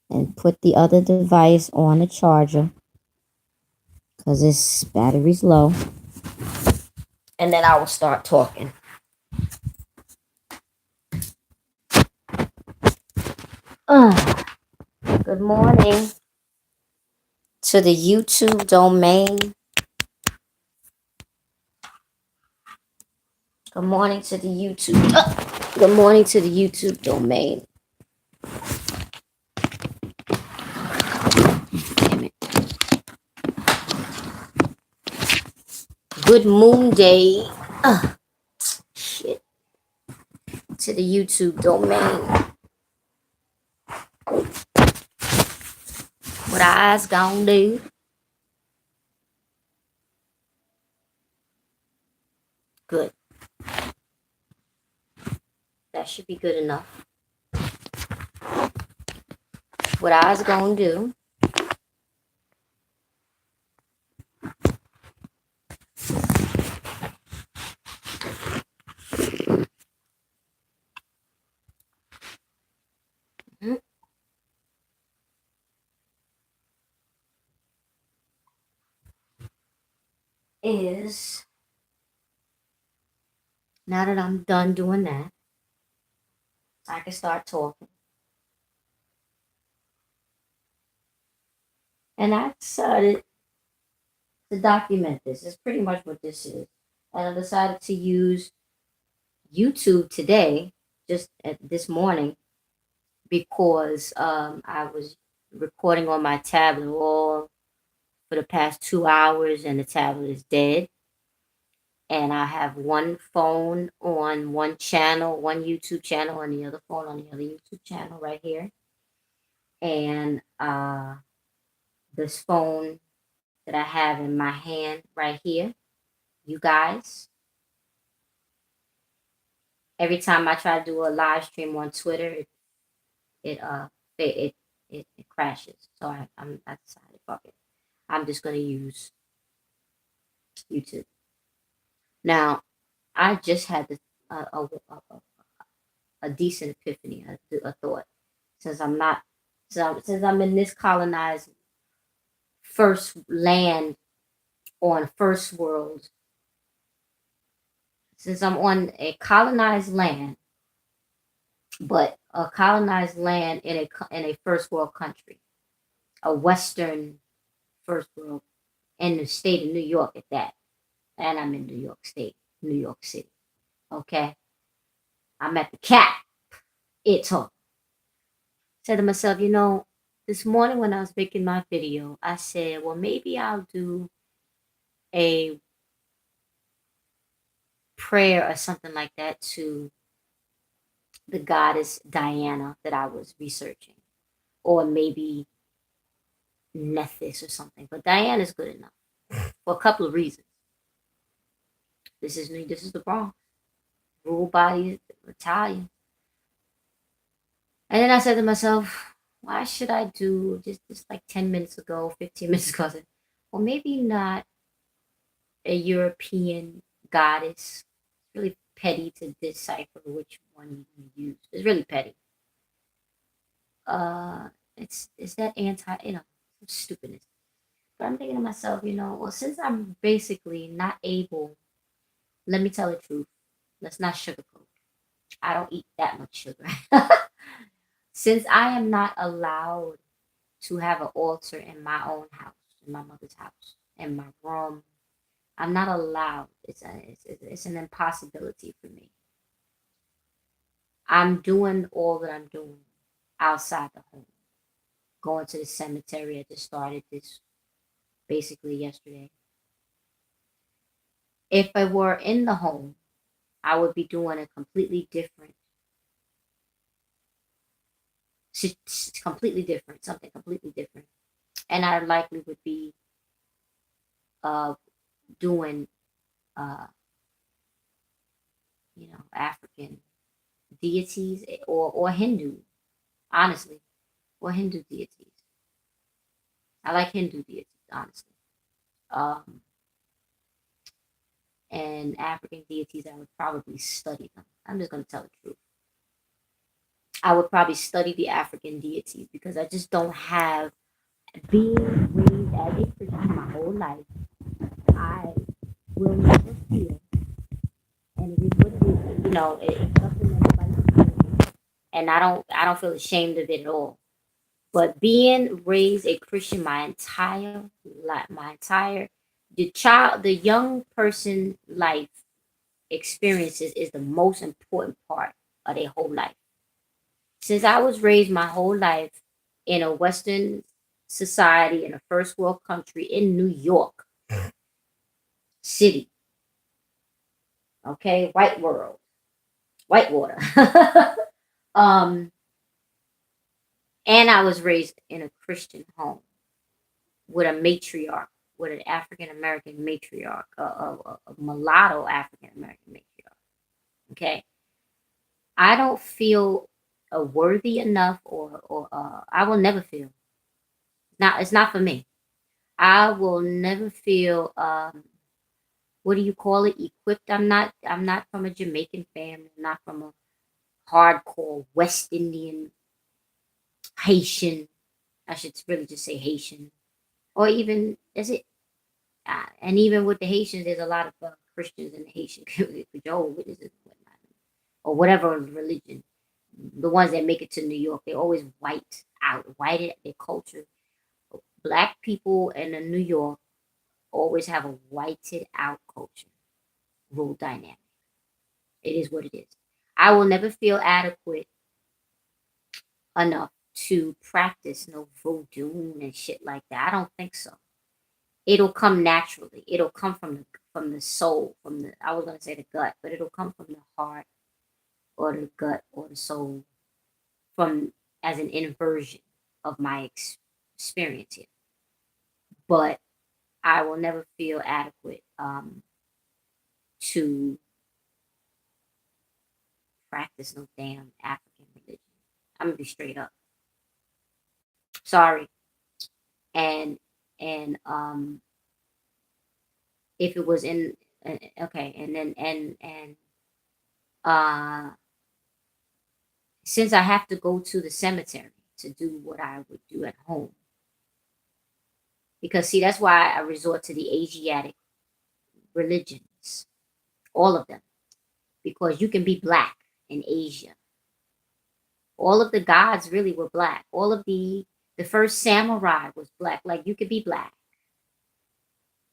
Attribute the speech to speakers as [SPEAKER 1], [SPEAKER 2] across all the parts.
[SPEAKER 1] and put the other device on the charger because its battery's low. And then I will start talking. Uh, Good morning to the YouTube domain. Good morning to the YouTube. Good morning to the YouTube domain. Damn it. Good moon day. Shit. To the YouTube domain. What eyes gonna do? Good. That should be good enough. What eyes gonna do is, now that I'm done doing that, I can start talking. And I decided to document this. It's pretty much what this is. And I decided to use YouTube today, just at this morning, because I was recording on my tablet all for the past 2 hours, and the tablet is dead. And I have one phone on one channel, one YouTube channel, and the other phone on the other YouTube channel right here. And this phone that I have in my hand right here, you guys, every time I try to do a live stream on Twitter, it uh it it crashes. So I decided, fuck it, I'm just gonna use YouTube. Now I just had this, a decent epiphany, a thought, since I'm not since I'm in this colonized first land on first world, since I'm on a colonized land, but a colonized land in a first world country, a Western first world, in the state of New York at that. And I'm in New York State, New York City. Okay, I'm at the cap. It's on. Said to myself, this morning when I was making my video, I said, well, maybe I'll do a prayer or something like that to the goddess Diana that I was researching, or maybe Nephthys or something. But Diana's good enough for a couple of reasons. This is New. This is the Bronx, ruled by Italian. And then I said to myself, why should I do just like 10 minutes ago, 15 minutes ago? I said, well, maybe not a European goddess. It's really petty to decipher which one you use. It's really petty. It's that anti, stupidness. But I'm thinking to myself, well, since I'm basically not able, let me tell the truth. Let's not sugarcoat. I don't eat that much sugar. Since I am not allowed to have an altar in my own house, in my mother's house, in my room, I'm not allowed. It's an impossibility for me. I'm doing all that I'm doing outside the home. Going to the cemetery. I just started this basically yesterday. If I were in the home, I would be doing a completely different, something completely different, and I likely would be uh doing uh African deities, or Hindu, honestly, or Hindu deities. I like Hindu deities, honestly. Um, and African deities, I would probably study them. I'm just gonna tell the truth. I would probably study the African deities because I just don't have, being raised as a Christian my whole life, I will never feel, and it is what it is. It's something that nobody can do, and I don't feel ashamed of it at all. But being raised a Christian my entire life, the young person life experiences is the most important part of their whole life. Since I was raised my whole life in a Western society in a first world country in New York City, okay, white world, white water. um, and I was raised in a Christian home with a matriarch, with an African American matriarch, a mulatto African American matriarch. Okay, I don't feel worthy enough, or I will never feel. Not It's not for me. I will never feel what do you call it? Equipped. I'm not from a Jamaican family. I'm not from a hardcore West Indian Haitian. I should really just say Haitian, or even is it? And even with the Haitians, there's a lot of Christians in the Haitian community, Jehovah's Witnesses and whatnot, or whatever religion. The ones that make it to New York, they always whited their culture. Black people in New York always have a whited out culture, rule dynamic. It is what it is. I will never feel adequate enough to practice no voodoo and shit like that. I don't think so. It'll come naturally. It'll come from the soul, from the I was gonna say the gut, but it'll come from the heart or the gut or the soul, from as an inversion of my experience here. But I will never feel adequate to practice no damn African religion. I'm gonna be straight up. Sorry. And if it was in okay, and then and uh since I have to go to the cemetery to do what I would do at home, because see, that's why I resort to the Asiatic religions, all of them, because you can be black in Asia. All of the gods really were black. All of the first samurai was black. Like, you could be black.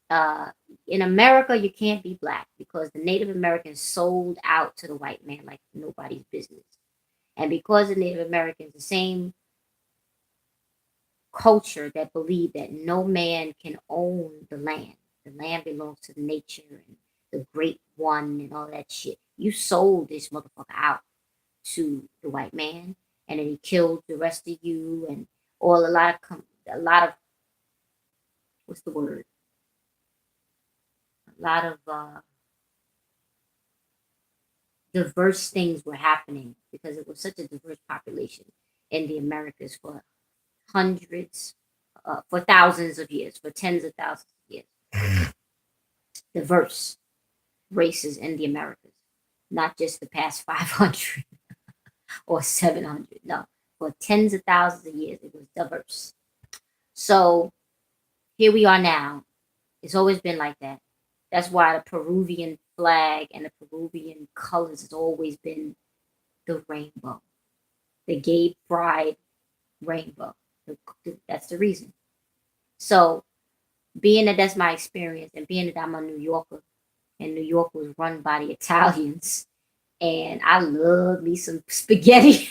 [SPEAKER 1] Uh, in America, you can't be black because the Native Americans sold out to the white man like nobody's business. And because the Native Americans, the same culture that believed that no man can own the land belongs to nature and the great one and all that shit. You sold this motherfucker out to the white man, and then he killed the rest of you, and all a lot of what's the word? A lot of diverse things were happening because it was such a diverse population in the Americas for hundreds, for thousands of years, for tens of thousands of years. Diverse races in the Americas, not just the past 500 or 700. No, for tens of thousands of years, it was diverse. So here we are now. It's always been like that. That's why the Peruvian flag and the Peruvian colors has always been the rainbow, the gay pride rainbow. That's the reason. So, being that that's my experience, and being that I'm a New Yorker, and New York was run by the Italians, and I love me some spaghetti.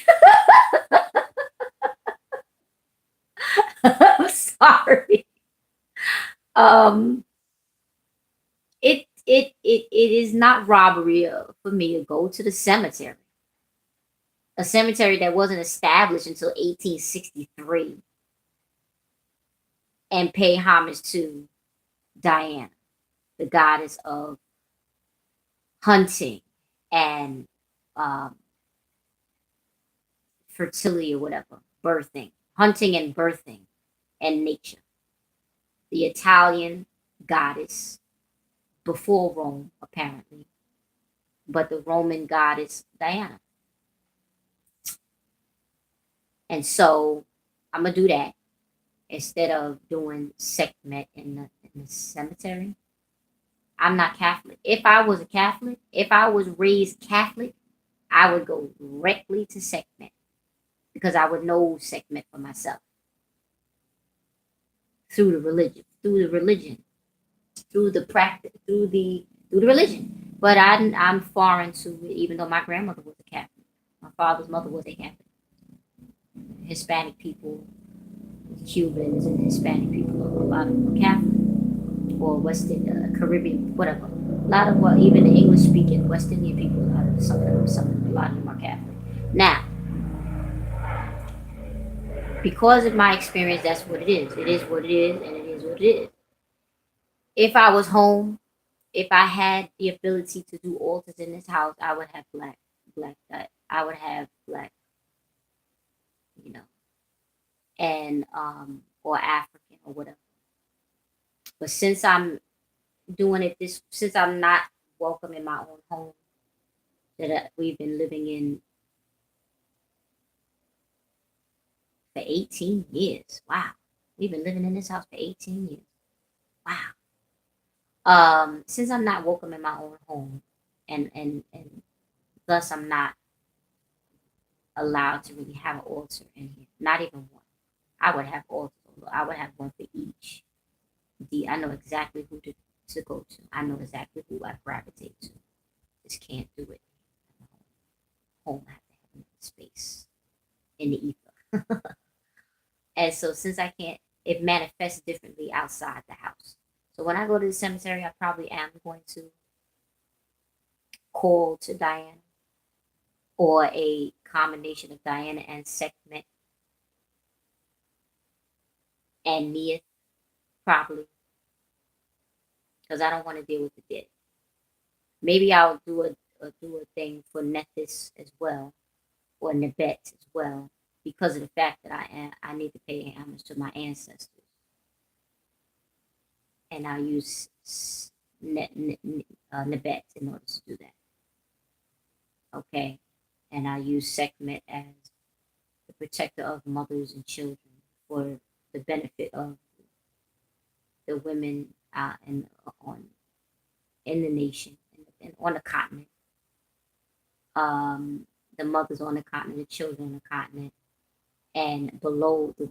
[SPEAKER 1] I'm sorry. Um, it is not robbery for me to go to the cemetery, a cemetery that wasn't established until 1863, and pay homage to Diana, the goddess of hunting and um, fertility or whatever, birthing, hunting and birthing, and nature. The Italian goddess before Rome, apparently, but the Roman goddess Diana. And so I'm gonna do that instead of doing Sekhmet in the cemetery. I'm not Catholic. If I was a Catholic, if I was raised Catholic, I would go directly to Sekhmet because I would know Sekhmet for myself through the religion, through the practice, through the religion. But I'm foreign to it, even though my grandmother was a Catholic. My father's mother was a Catholic. Hispanic people, Cubans, and Hispanic people, a lot of them are Catholic or Western Caribbean, whatever. A lot of even the English speaking West Indian people, a lot of them are Catholic. Now, because of my experience, that's what it is. It is what it is, and it is what it is. If I was home, if I had the ability to do altars in this house, I would have black. I would have black, you know, and or African or whatever. But since I'm doing it since I'm not welcome in my own home that we've been living in for 18 years. Wow, we've been living in this house for 18 years. Wow. Since I'm not welcome in my own home, and thus I'm not allowed to really have an altar in here. Not even one. I would have altars. I would have one for each. I know exactly who to go to. I know exactly who I gravitate to. Just can't do it at home. I have to have space in the ether. And so since I can't, it manifests differently outside the house. So when I go to the cemetery, I probably am going to call to Diana or a combination of Diana and Sekhmet and Neith, probably, because I don't want to deal with the dead. Maybe I'll do a thing for Nethys as well, or Nebet as well, because of the fact that I need to pay homage to my ancestors, and I'll use Nebet in order to do that. Okay, and I'll use Sekhmet as the protector of mothers and children for the benefit of the women on in the nation and on the continent. The mothers on the continent, the children on the continent, and below the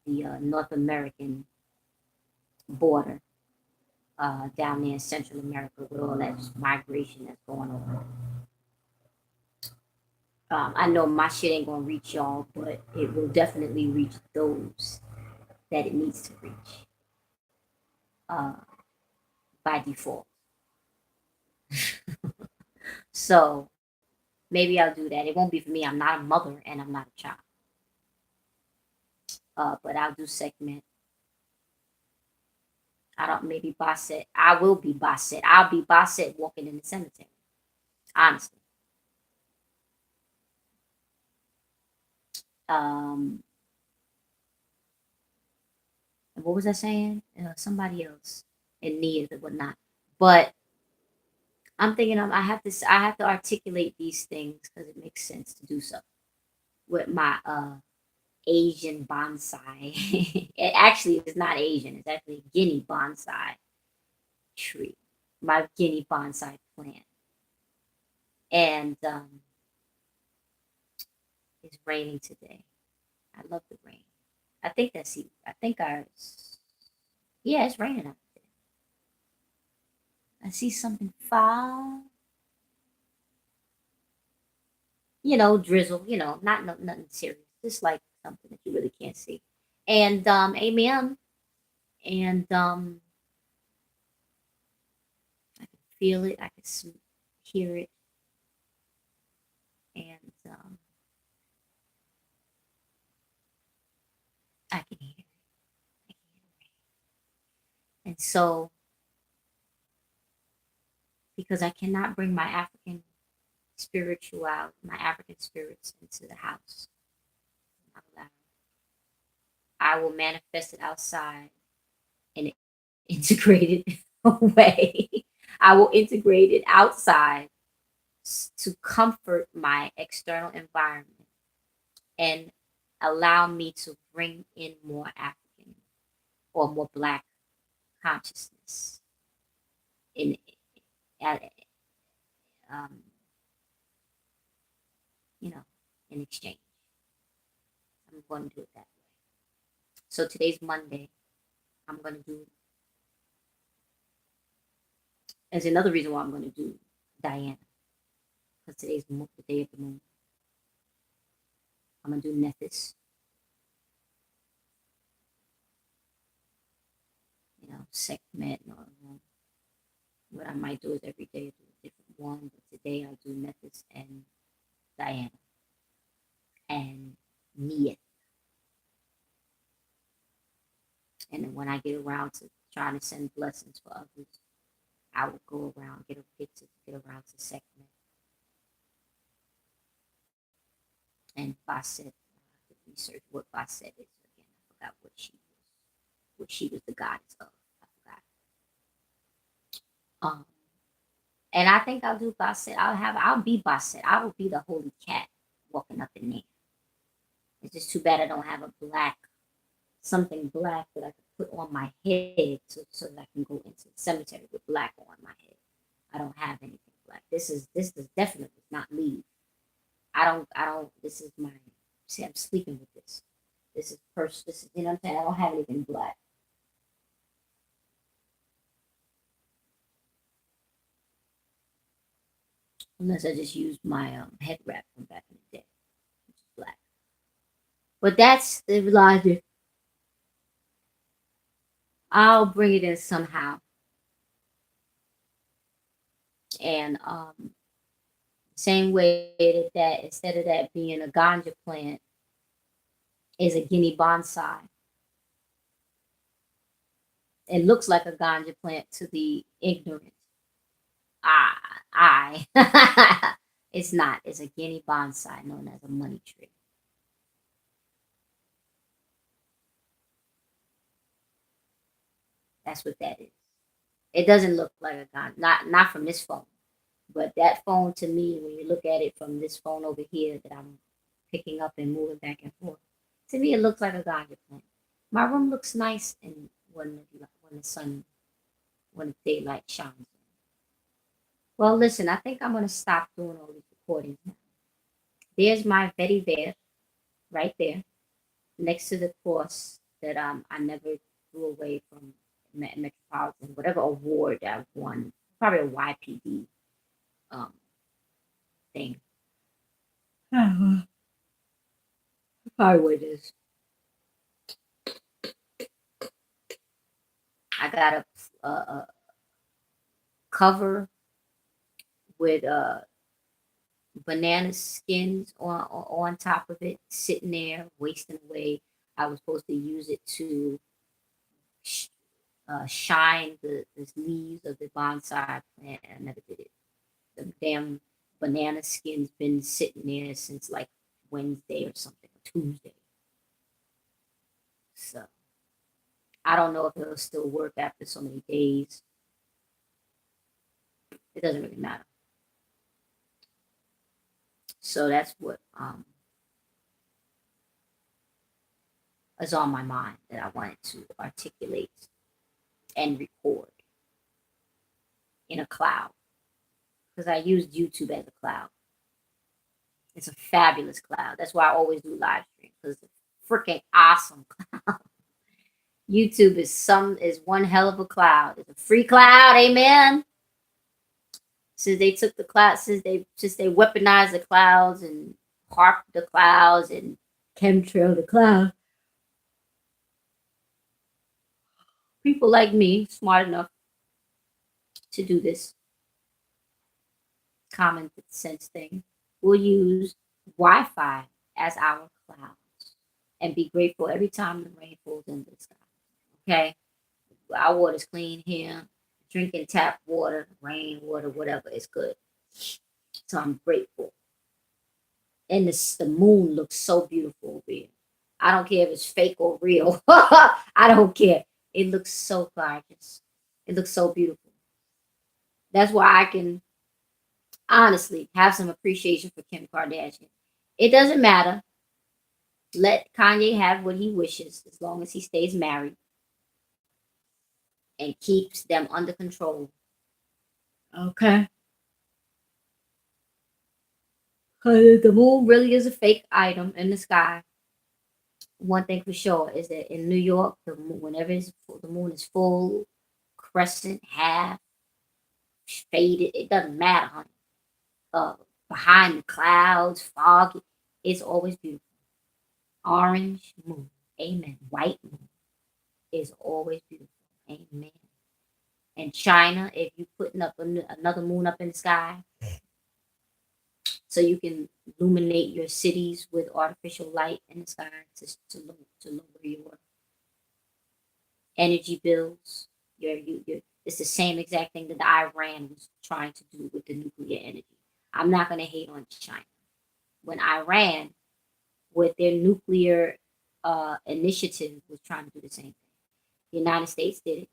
[SPEAKER 1] North American border, down there in Central America with all that migration that's going on. I know my shit ain't gonna reach y'all, but it will definitely reach those that it needs to reach uh, by default. So maybe I'll do that. It won't be for me. I'm not a mother and I'm not a child. But I'll do Sekhmet. I don't maybe Basset. I will be Basset. I'll be Basset walking in the cemetery. Honestly. Um, what was I saying? Somebody else in need or whatnot. But I'm thinking I have to articulate these things because it makes sense to do so with my Asian bonsai. It actually is not Asian. It's actually a Guinea bonsai tree. My Guinea bonsai plant. And it's raining today. I love the rain. I think that's it. I think ours. Yeah, it's raining out there. I see something fall. Drizzle. Not no, nothing serious. Just like something that you really can't see. And amen. And I can feel it. I can hear it. And I can hear it. I can hear it. And so, because I cannot bring my African spirits into the house, I'm not allowed. I will manifest it outside in an integrated way. I will integrate it outside to comfort my external environment and allow me to bring in more African or more Black consciousness in at, um, you know, in exchange. I'm going to do it that way. So today's Monday. I'm going to do. There's another reason why I'm going to do Diana, because today's the day of the moon. I'm going to do Nephis. Sekhmet. What I might do is every day I do a different one, but today I do Nephis and Diana and Nia. And then when I get around to trying to send blessings for others, I will go around, get around to Sekhmet and Basset. I have to research what Basset is again. I forgot what she was the goddess of. I forgot. Um, and I think I'll do Basset. I'll be Basset. I will be the holy cat walking up in there. It's just too bad I don't have something black that I could put on my head so that I can go into the cemetery with black on my head. I don't have anything black. This is definitely not leave. I don't this is my see I'm sleeping with this. This is what I'm saying. I don't have anything black. Unless I just use my head wrap from back in the day, which is black. But that's the logic. I'll bring it in somehow. And same way that instead of that being a ganja plant is a guinea bonsai. It looks like a ganja plant to the ignorant. I. It's not. It's a guinea bonsai known as a money tree. That's what that is. It doesn't look like a ganja. Not from this phone. But that phone to me, when you look at it from this phone over here that I'm picking up and moving back and forth, to me it looks like a ganja plant. My room looks nice and when the sun when the daylight shines. Well, listen, I think I'm gonna stop doing all these recordings now. There's my Betty there, right there, next to the cross that I never threw away from Metropolitan, whatever award I won, probably a YPD um thing. Probably what it is. I got a cover with banana skins on top of it, sitting there wasting away. I was supposed to use it to sh- shine the leaves of the bonsai plant. I never did it. The damn banana skin's been sitting there since like Wednesday or something, or Tuesday. So I don't know if it'll still work after so many days. It doesn't really matter. So that's what is on my mind that I wanted to articulate and record in a cloud because I used YouTube as a cloud. It's a fabulous cloud. That's why I always do live streams because it's a freaking awesome cloud. YouTube is one hell of a cloud. It's a free cloud, amen. Since they took the cloud, since they weaponized the clouds and harped the clouds and chemtrail the cloud, people like me, smart enough to do this common sense thing, will use Wi-Fi as our clouds and be grateful every time the rain falls into the sky. Okay, our water's clean here. Drinking tap water, rain water, whatever is good. So I'm grateful. And the moon looks so beautiful over here. I don't care if it's fake or real. I don't care. It looks so gorgeous. It looks so beautiful. That's why I can honestly have some appreciation for Kim Kardashian. It doesn't matter Let Kanye have what he wishes as long as he stays married and keeps them under control. Okay. Because the moon really is a fake item in the sky. One thing for sure is that in New York, whenever the moon is full, crescent, half, faded, it doesn't matter, honey. Uh, Behind the clouds, foggy, it's always beautiful. Orange moon, amen. White moon is always beautiful, amen. And China, if you putting up another moon up in the sky, so you can illuminate your cities with artificial light in the sky to lower your energy bills. It's the same exact thing that Iran was trying to do with the nuclear energy. I'm not going to hate on China. When Iran, with their nuclear initiative, was trying to do the same thing, the United States did it.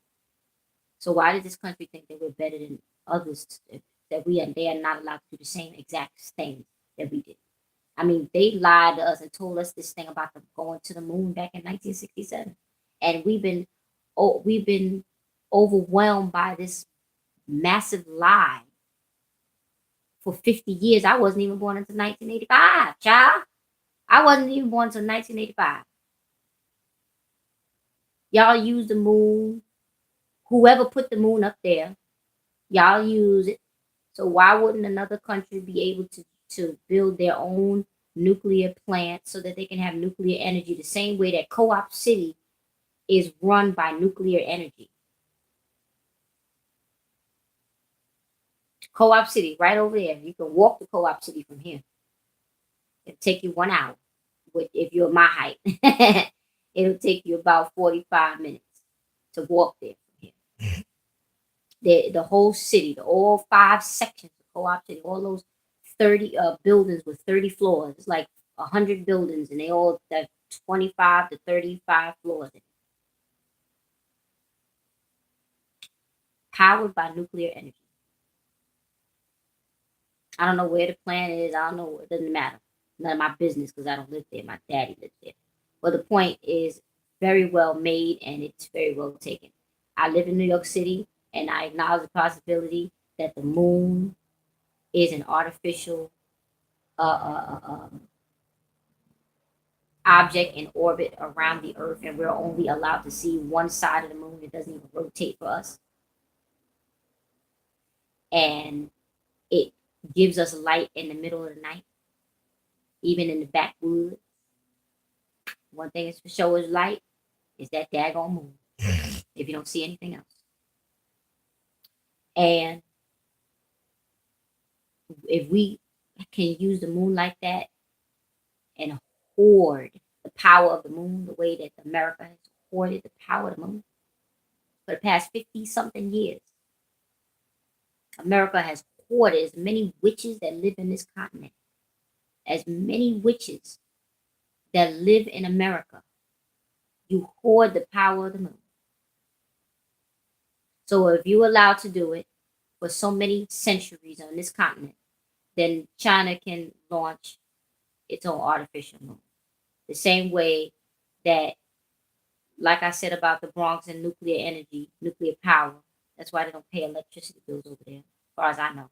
[SPEAKER 1] So why does this country think that we're better than others? They are not allowed to do the same exact things that we did. I mean, they lied to us and told us this thing about them going to the moon back in 1967, and we've been overwhelmed by this massive lie for 50 years. I wasn't even born until 1985, child. I wasn't even born until 1985. Y'all use the moon. Whoever put the moon up there, y'all use it. So why wouldn't another country be able to build their own nuclear plant so that they can have nuclear energy the same way that Co-op City is run by nuclear energy? Co-op City, right over there. You can walk to Co-op City from here. It'll take you 1 hour. If you're my height, it'll take you about 45 minutes to walk there from here. The whole city, all 5 sections of Co-op City, all those 30 buildings with 30 floors. It's like 100 buildings, and they all have 25 to 35 floors. Powered by nuclear energy. I don't know where the plant is. I don't know. It doesn't matter. None of my business because I don't live there. My daddy lives there. But the point is very well made and it's very well taken. I live in New York City and I acknowledge the possibility that the moon is an artificial object in orbit around the Earth, and we're only allowed to see one side of the moon. It doesn't even rotate for us. And it gives us light in the middle of the night, even in the backwoods. One thing is for sure is light is that daggone moon, if you don't see anything else. And if we can use the moon like that and hoard the power of the moon the way that America has hoarded the power of the moon for the past 50 something years, America has hoarded as many witches that live in this continent, as many witches that live in America. You hoard the power of the moon. So if you're allowed to do it for so many centuries on this continent, then China can launch its own artificial moon. The same way that, like I said about the Bronx and nuclear energy, nuclear power, that's why they don't pay electricity bills over there, as far as I know.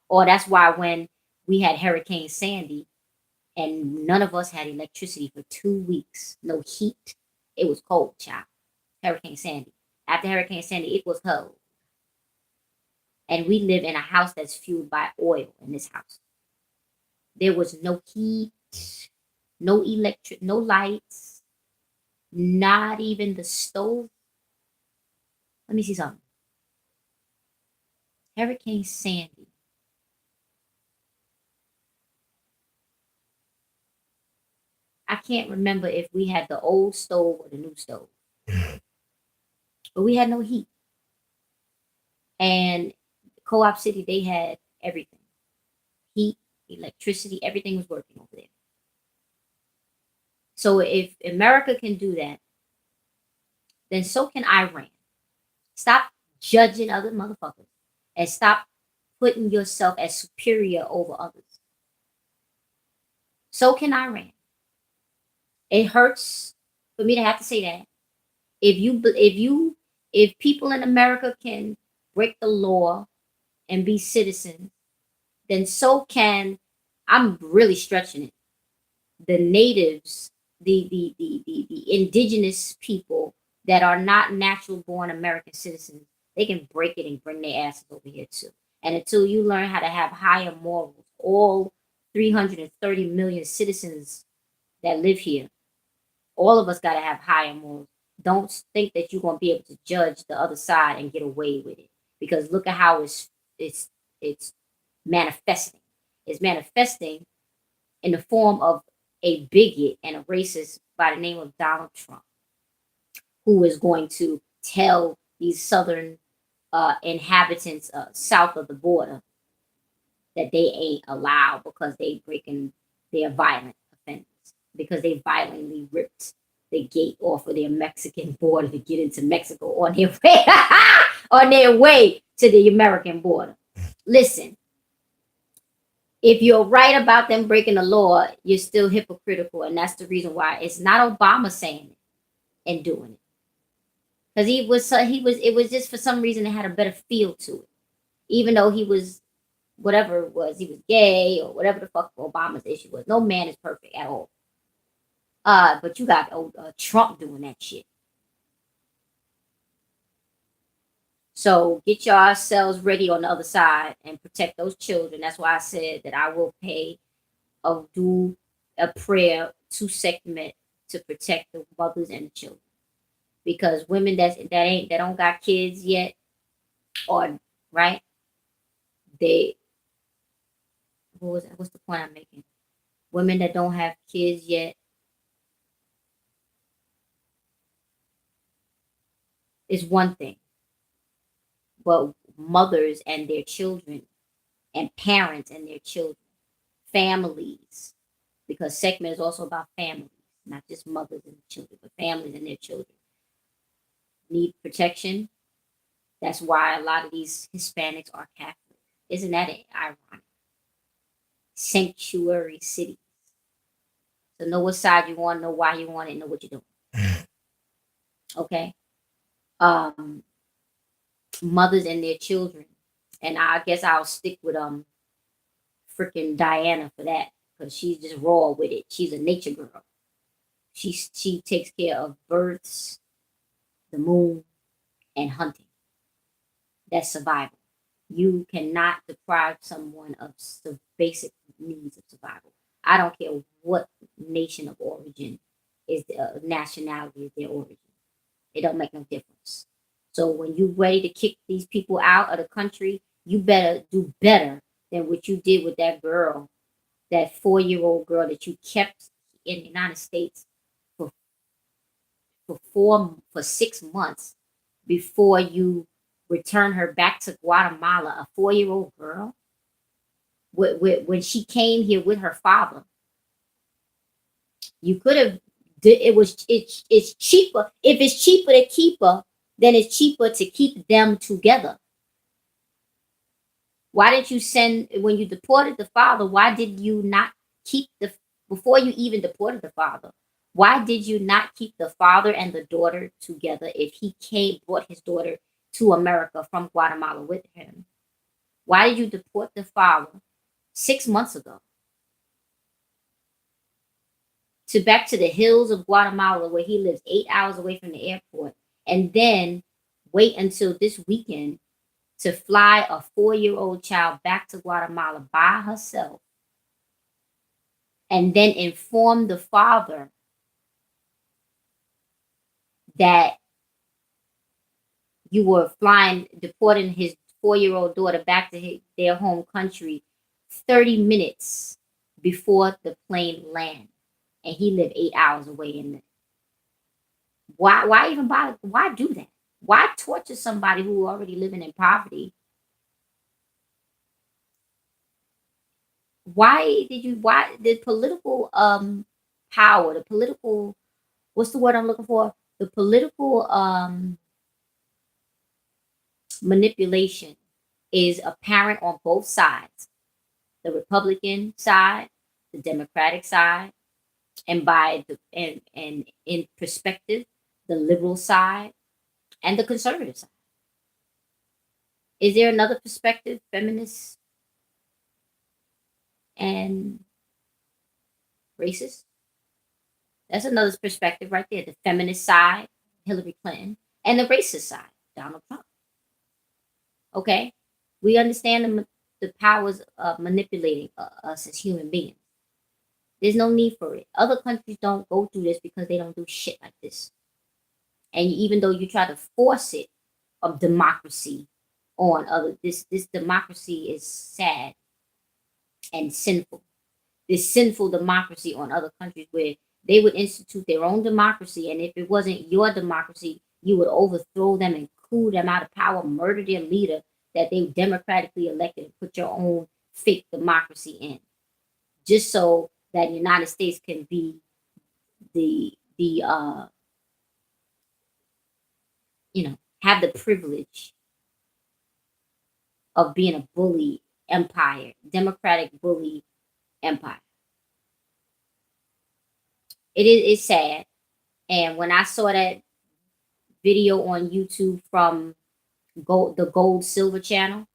[SPEAKER 1] Or that's why when we had Hurricane Sandy and none of us had electricity for 2 weeks, no heat, it was cold, child. Hurricane Sandy. After Hurricane Sandy, it was cold. And we live in a house that's fueled by oil in this house. There was no heat, no electric, no lights, not even the stove. Let me see something. Hurricane Sandy. I can't remember if we had the old stove or the new stove, but we had no heat. And Co-op City, they had everything: heat, electricity, everything was working over there. So if America can do that, then so can Iran. Stop judging other motherfuckers and stop putting yourself as superior over others. So can Iran. It hurts for me to have to say that. If people in America can break the law and be citizens, then so can, I'm really stretching it, the natives, the indigenous people that are not natural born American citizens. They can break it and bring their asses over here too. And until you learn how to have higher morals, all 330 million citizens that live here, all of us got to have higher morals. Don't think that you're going to be able to judge the other side and get away with it, because look at how it's it's manifesting. It's manifesting in the form of a bigot and a racist by the name of Donald Trump, who is going to tell these southern inhabitants south of the border that they ain't allowed because they breaking their violent offenders, because they violently ripped the gate off of their Mexican border to get into Mexico on their way on their way to the American border. Listen, if you're right about them breaking the law, you're still hypocritical, and that's the reason why it's not Obama saying it and doing it, because it was just for some reason it had a better feel to it, even though he was whatever it was, he was gay or whatever the fuck Obama's issue was. No man is perfect at all. But you got Trump doing that shit. So get yourselves ready on the other side and protect those children. That's why I said that I will pay or do a prayer to segment to protect the mothers and the children. Because women that don't got kids yet, or right, they what's the point I'm making? Women that don't have kids yet is one thing, but mothers and their children, and parents and their children, families, because segment is also about families, not just mothers and children, but families and their children need protection. That's why a lot of these Hispanics are Catholic. Isn't that ironic? Sanctuary cities. So know what side you want, know why you want it, know what you're doing. Okay. Um, Mothers and their children. And I guess I'll stick with freaking Diana for that, because she's just raw with it. She's a nature girl. She takes care of births, the moon, and hunting. That's survival. You cannot deprive someone of the basic needs of survival. I don't care what nation of origin is the nationality is their origin. It don't make no difference. So when you're ready to kick these people out of the country, you better do better than what you did with that girl, that 4-year-old girl that you kept in the United States for for 6 months before you return her back to Guatemala. A 4-year-old girl, when she came here with her father, you could have. It's cheaper. If it's cheaper to keep her, then it's cheaper to keep them together. Why did you send when you deported the father? Why did you not keep the before you even deported the father? Why did you not keep the father and the daughter together if he brought his daughter to America from Guatemala with him? Why did you deport the father 6 months ago to back to the hills of Guatemala where he lives 8 hours away from the airport, and then wait until this weekend to fly a 4-year-old child back to Guatemala by herself, and then inform the father that you were deporting his 4-year-old daughter back to their home country 30 minutes before the plane landed, and he lived 8 hours away in it. Why even bother? Why do that? Why torture somebody who already living in poverty? Why the political power, the political, what's the word I'm looking for? The political manipulation is apparent on both sides. The Republican side, the Democratic side, and by the and in perspective, the liberal side and the conservative side. Is there another perspective, feminist and racist? That's another perspective right there. The feminist side, Hillary Clinton, and the racist side, Donald Trump. Okay, we understand the powers of manipulating us as human beings. There's no need for it. Other countries don't go through this because they don't do shit like this. And even though you try to force it of democracy on other, this democracy is sad and sinful. This sinful democracy on other countries where they would institute their own democracy, and if it wasn't your democracy, you would overthrow them and coup them out of power, murder their leader that they democratically elected, and put your own fake democracy in, just so that the United States can be the have the privilege of being a bully empire, democratic bully empire. It's sad. And when I saw that video on YouTube from the Gold Silver channel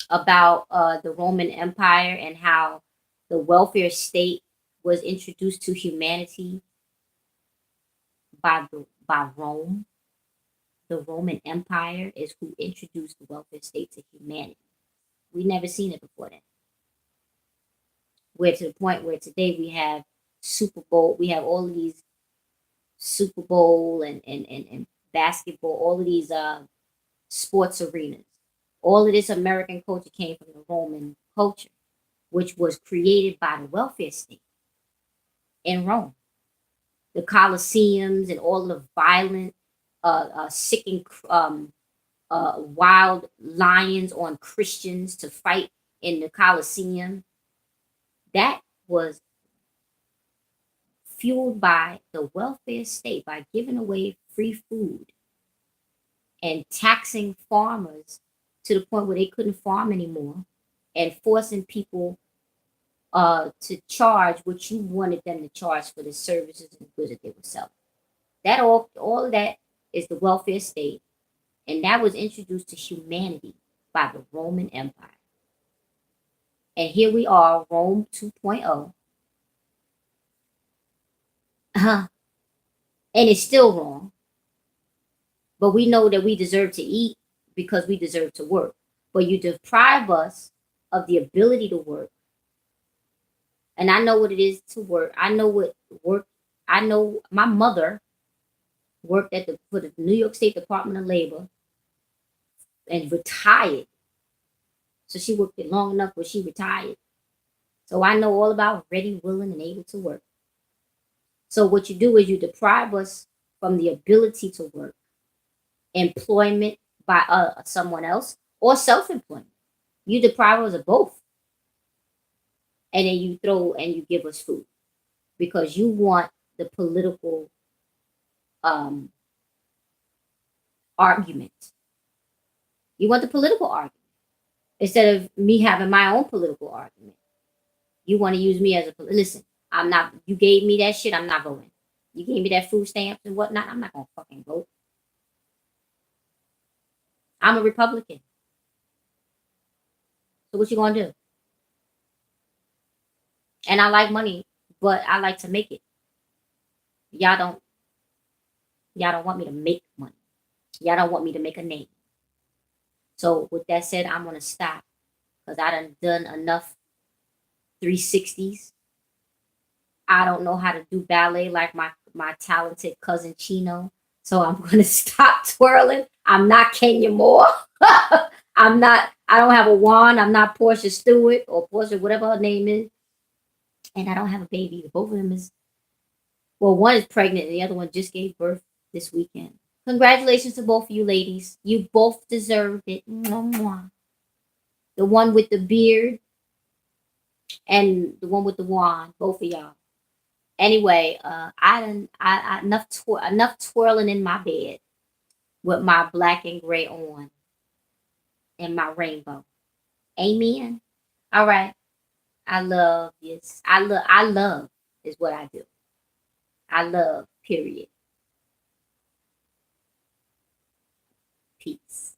[SPEAKER 1] about the Roman Empire and how the welfare state was introduced to humanity by Rome. The Roman Empire is who introduced the welfare state to humanity. We never seen it before then. We're to the point where today we have Super Bowl, we have all of these Super Bowl and basketball, all of these sports arenas. All of this American culture came from the Roman culture, which was created by the welfare state in Rome. The Colosseums and all the violent, sick and wild lions on Christians to fight in the Colosseum. That was fueled by the welfare state by giving away free food and taxing farmers to the point where they couldn't farm anymore and forcing people to charge what you wanted them to charge for the services and goods that they were selling. That all of that is the welfare state, and that was introduced to humanity by the Roman Empire. And here we are, Rome 2.0. And it's still wrong. But we know that we deserve to eat because we deserve to work. But you deprive us of the ability to work. And I know what it is to work. I know what work. I know my mother worked for the New York State Department of Labor and retired. So she worked it long enough where she retired. So I know all about ready, willing, and able to work. So what you do is you deprive us from the ability to work, employment by someone else, or self-employment. You deprive us of both. And then you throw and you give us food because you want the political argument. You want the political argument instead of me having my own political argument. You want to use me as a listen. I'm not. You gave me that shit. I'm not voting. You gave me that food stamps and whatnot. I'm not gonna fucking vote. I'm a Republican. So what you gonna do? And I like money, but I like to make it. Y'all don't. Y'all don't want me to make money. Y'all don't want me to make a name. So with that said, I'm gonna stop because I done enough 360s. I don't know how to do ballet like my talented cousin Chino. So I'm gonna stop twirling. I'm not Kenya Moore. I'm not. I don't have a wand. I'm not Portia Stewart or Portia whatever her name is. And I don't have a baby. Both of them is well, one is pregnant and the other one just gave birth this weekend. Congratulations to both of you ladies. You both deserved it. Mwah, mwah. The one with the beard and the one with the wand, both of y'all. Anyway, I enough twirling in my bed with my black and gray on and my rainbow. Amen. All right. I love yes. I love is what I do. I love, period. Peace.